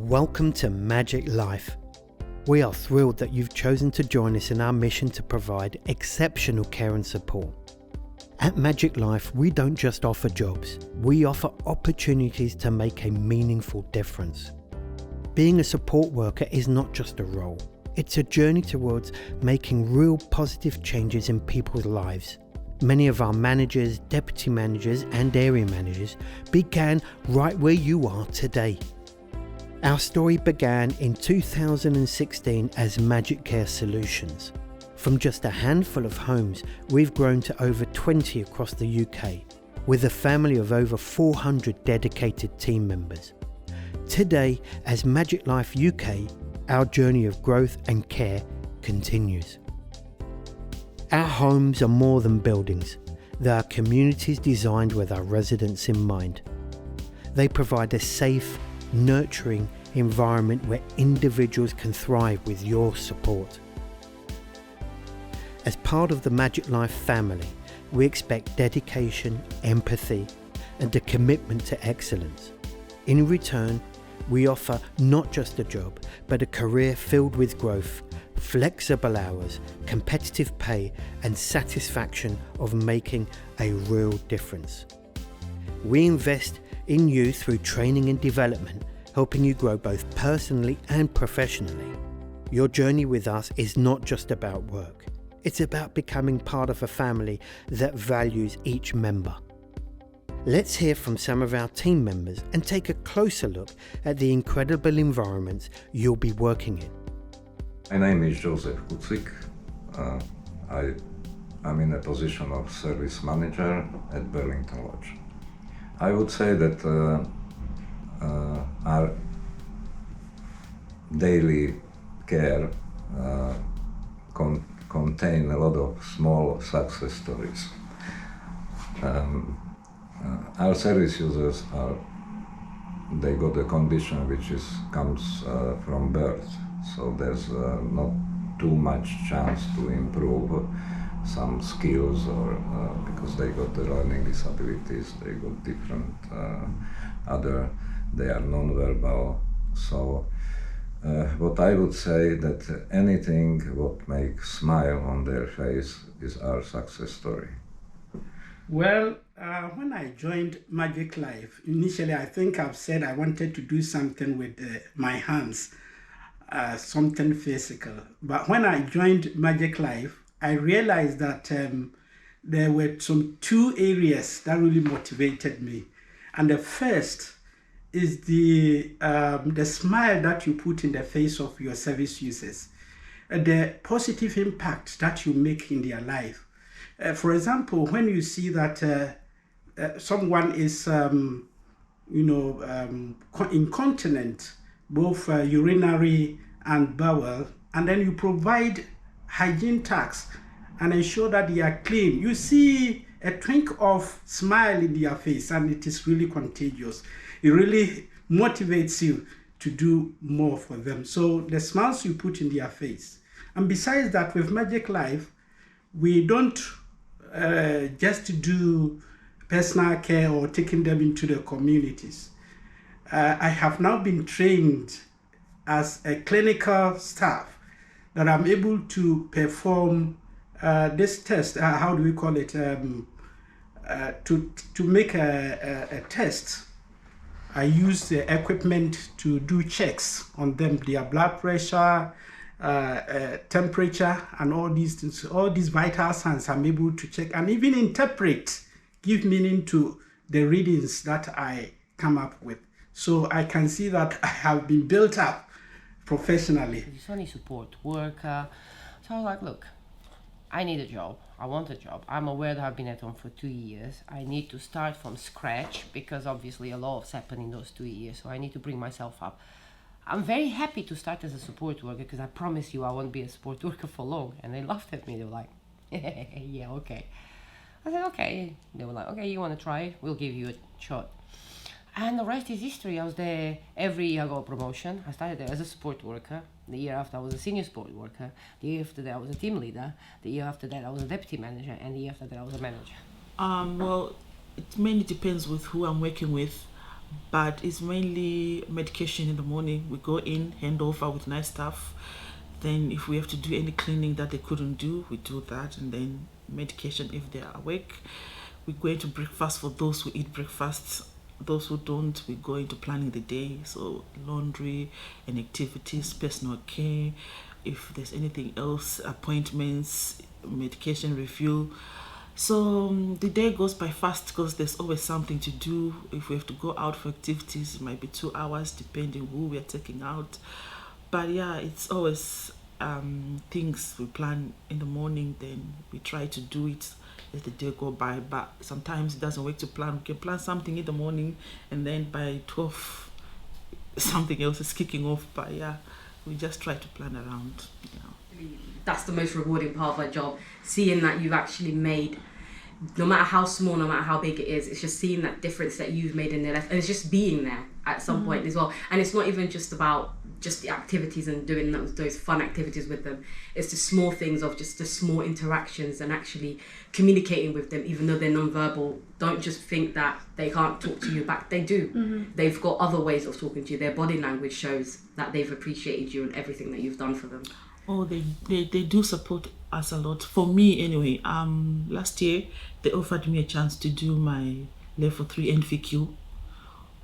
Welcome to Magic Life. We are thrilled that you've chosen to join us in our mission to provide exceptional care and support. At Magic Life, we don't just offer jobs, we offer opportunities to make a meaningful difference. Being a support worker is not just a role, it's a journey towards making real positive changes in people's lives. Many of our managers, deputy managers and area managers began right where you are today. Our story began in 2016 as Magic Care Solutions. From just a handful of homes, we've grown to over 20 across the UK, with a family of over 400 dedicated team members. Today, as Magic Life UK, our journey of growth and care continues. Our homes are more than buildings. They are communities designed with our residents in mind. They provide a safe, nurturing environment where individuals can thrive with your support. As part of the Magic Life family, we expect dedication, empathy, and a commitment to excellence. In return, we offer not just a job, but a career filled with growth, flexible hours, competitive pay, and satisfaction of making a real difference. We invest in you through training and development, helping you grow both personally and professionally. Your journey with us is not just about work. It's about becoming part of a family that values each member. Let's hear from some of our team members and take a closer look at the incredible environments you'll be working in. My name is Joseph Kucik. I'm in a position of service manager at Burlington Lodge. I would say that our daily care contain a lot of small success stories. Our service users they got a condition which comes from birth, so there's not too much chance to improve some skills or because they got the learning disabilities, they got different they are non-verbal. So what I would say that anything what makes smile on their face is our success story. Well, when I joined Magic Life, initially I think I've said I wanted to do something with my hands, something physical. But when I joined Magic Life, I realized that there were two areas that really motivated me. And the first is the smile that you put in the face of your service users, the positive impact that you make in their life. For example, when you see that someone is, incontinent, both urinary and bowel, and then you provide hygiene tags and ensure that they are clean, you see a twinkle of smile in their face, and it is really contagious. It really motivates you to do more for them. So the smiles you put in their face. And besides that, with Magic Life, we don't just do personal care or taking them into the communities. I have now been trained as a clinical staff that I'm able to perform this test, how do we call it, to make a test. I use the equipment to do checks on them, their blood pressure, temperature, and all these things. All these vital signs I'm able to check and even interpret, give meaning to the readings that I come up with. So I can see that I have been built up professionally. It's only support worker. So I was like, look, I need a job. I want a job. I'm aware that I've been at home for 2 years. I need to start from scratch because obviously a lot has happened in those 2 years. So I need to bring myself up. I'm very happy to start as a support worker because I promise you I won't be a support worker for long. And they laughed at me. They were like, yeah, okay. I said, okay. They were like, okay, you want to try it? We'll give you a shot. And the rest is history. I was there every year. I got a promotion. I started there as a support worker. The year after I was a senior support worker. The year after that I was a team leader. The year after that I was a deputy manager. And the year after that I was a manager. Well, it mainly depends with who I'm working with. but it's mainly medication in the morning. We go in, hand over with nice stuff. Then if we have to do any cleaning that they couldn't do, we do that, and then medication if they are awake. We go into breakfast for those who eat breakfast. Those who don't, we go into planning the day. So laundry and activities, personal care. If there's anything else, appointments, medication review. So the day goes by fast because there's always something to do. If we have to go out for activities, it might be 2 hours depending who we are taking out. But yeah, it's always things we plan in the morning, then we try to do it as the day go by. But sometimes it doesn't work to plan. We can plan something in the morning and then by 12 something else is kicking off. But yeah, we just try to plan around, you know. That's the most rewarding part of our job, seeing that you've actually made, no matter how small, no matter how big it is, it's just seeing that difference that you've made in their life, and it's just being there at some point as well. And it's not even just about just the activities and doing those fun activities with them. It's the small things of just the small interactions and actually communicating with them, even though they're non-verbal. Don't just think that they can't talk to you back. They do. They've got other ways of talking to you. Their body language shows that they've appreciated you and everything that you've done for them. Oh, they do support us a lot. For me, anyway, last year they offered me a chance to do my level 3 NVQ,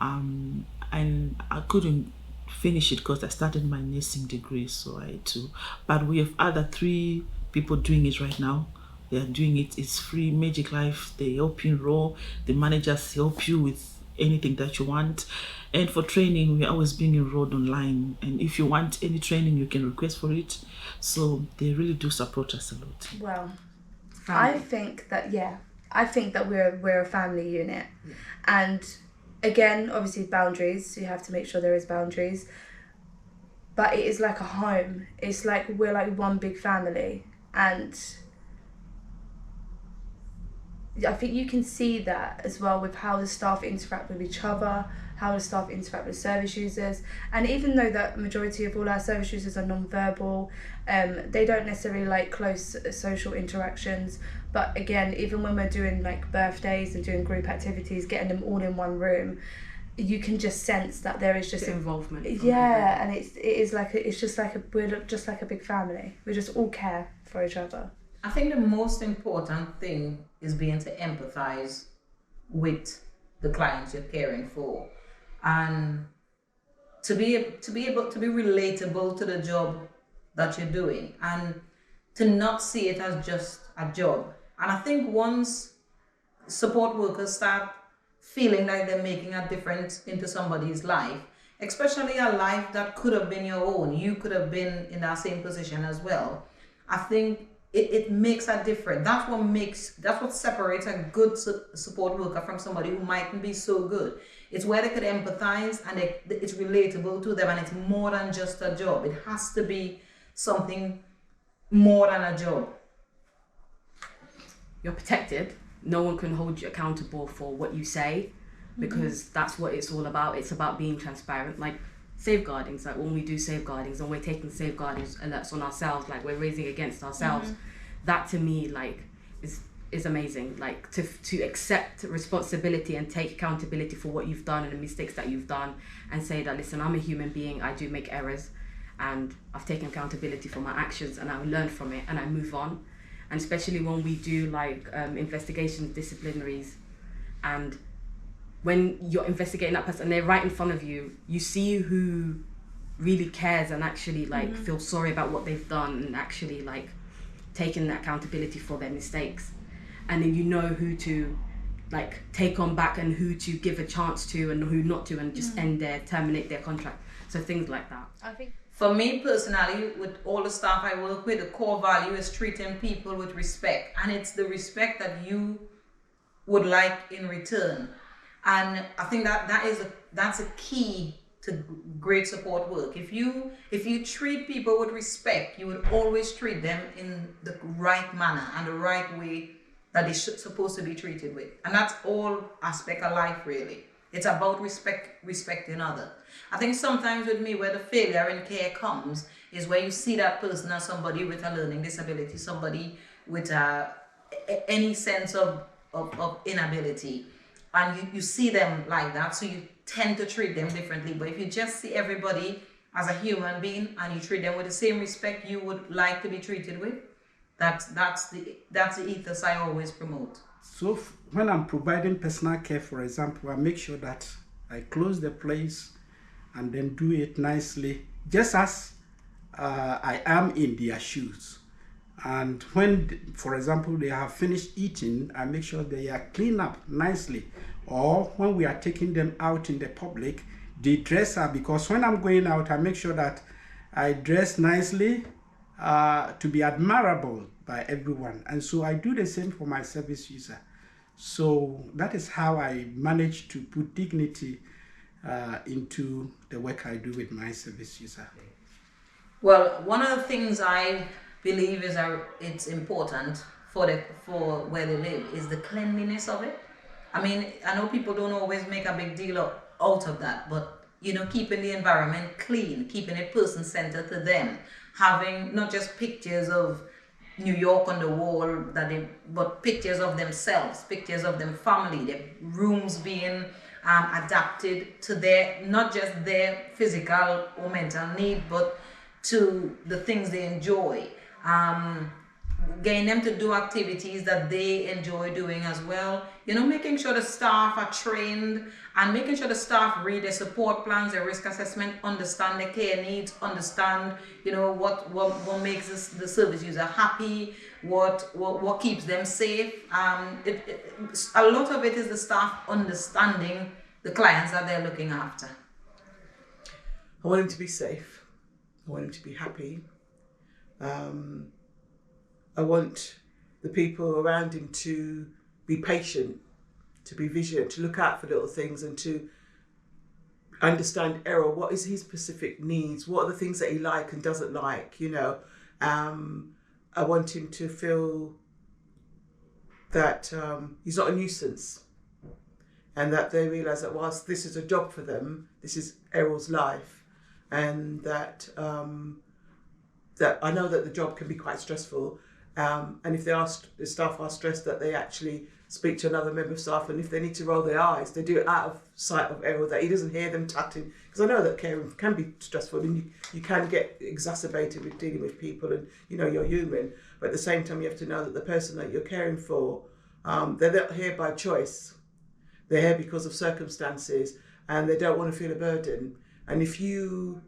and I couldn't finish it because I started my nursing degree, so I had to. But we have other 3 people doing it right now. They are doing it. It's free. Magic Life. They help you enroll. The managers help you with anything that you want. And for training, we're always being enrolled online. And if you want any training, you can request for it. So they really do support us a lot. Well, Family. I think that we're a family unit, and again, obviously boundaries. You have to make sure there is boundaries. But it is like a home. It's like we're like one big family, and I think you can see that as well with how the staff interact with each other, how the staff interact with service users. And even though the majority of all our service users are non-verbal, they don't necessarily like close social interactions. But again, even when we're doing like birthdays and doing group activities, getting them all in one room, you can just sense that there is just Involvement. Yeah, and it's just like we're just like a big family. We just all care for each other. I think the most important thing is being to empathize with the clients you're caring for, and to be able to be relatable to the job that you're doing, and to not see it as just a job. And I think once support workers start feeling like they're making a difference into somebody's life, especially a life that could have been your own, you could have been in that same position as well, I think it makes a difference. That's what separates a good support worker from somebody who mightn't be so good. It's where they could empathize, and it's relatable to them, and it's more than just a job. It has to be something more than a job. You're protected. No one can hold you accountable for what you say, because that's what it's all about. It's about being transparent. Like safeguardings, like when we do safeguardings and we're taking safeguarding alerts on ourselves, like we're raising against ourselves, that to me like is amazing. Like to accept responsibility and take accountability for what you've done and the mistakes that you've done, and say that, listen, I'm a human being, I do make errors, and I've taken accountability for my actions, and I've learned from it, and I move on. And especially when we do like investigations, disciplinaries, and when you're investigating that person and they're right in front of you, you see who really cares and actually like feels sorry about what they've done and actually like taking that accountability for their mistakes. And then you know who to like take on back and who to give a chance to and who not to, and just terminate their contract. So things like that. I think For me personally, with all the staff I work with, the core value is treating people with respect. And it's the respect that you would like in return. And I think that's a key to great support work. If you treat people with respect, you would always treat them in the right manner and the right way that they should supposed to be treated with. And that's all aspect of life, really. It's about respecting others. I think sometimes with me, where the failure in care comes is where you see that person as somebody with a learning disability, somebody with any sense of inability, and you see them like that, so you tend to treat them differently. But if you just see everybody as a human being and you treat them with the same respect you would like to be treated with, that's the ethos I always promote. So when I'm providing personal care, for example, I make sure that I close the place and then do it nicely, just as I am in their shoes. And when, for example, they have finished eating, I make sure they are cleaned up nicely. Or when we are taking them out in the public, they dress up, because when I'm going out, I make sure that I dress nicely to be admirable by everyone. And so I do the same for my service user. So that is how I manage to put dignity into the work I do with my service user. Well, one of the things I believe is it's important for where they live is the cleanliness of it. I mean, I know people don't always make a big deal out of that, but keeping the environment clean, keeping it person-centered to them, having not just pictures of New York on the wall but pictures of themselves, pictures of their family, their rooms being adapted to not just their physical or mental need, but to the things they enjoy. Getting them to do activities that they enjoy doing as well. Making sure the staff are trained and making sure the staff read their support plans, their risk assessment, understand their care needs, understand, what makes the service user happy, what keeps them safe. A lot of it is the staff understanding the clients that they're looking after. I want him to be safe. I want him to be happy. I want the people around him to be patient, to be vigilant, to look out for little things and to understand Errol, what is his specific needs, what are the things that he likes and doesn't like, I want him to feel that he's not a nuisance and that they realise that whilst this is a job for them, this is Errol's life, and that that I know that the job can be quite stressful. And if the staff are stressed, that they actually speak to another member of staff, and if they need to roll their eyes, they do it out of sight of Errol, that he doesn't hear them tatting. Because I know that caring can be stressful and you can get exacerbated with dealing with people, and you're human. But at the same time, you have to know that the person that you're caring for, they're not here by choice. They're here because of circumstances and they don't want to feel a burden. And if you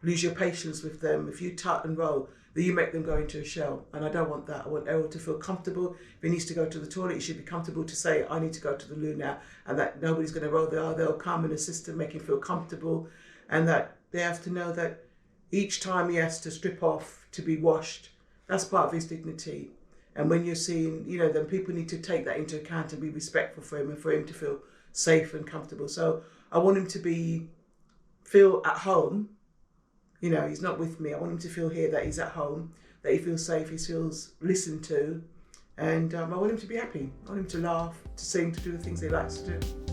lose your patience with them, if you tut and roll, then you make them go into a shell. And I don't want that. I want Errol to feel comfortable. If he needs to go to the toilet, he should be comfortable to say, I need to go to the loo now, and that nobody's going to roll their eye. They'll come and assist him, make him feel comfortable, and that they have to know that each time he has to strip off to be washed, that's part of his dignity. And when you're seeing, then people need to take that into account and be respectful for him and for him to feel safe and comfortable. So I want him to feel at home. He's not with me. I want him to feel here that he's at home, that he feels safe, he feels listened to, and I want him to be happy. I want him to laugh, to sing, to do the things he likes to do.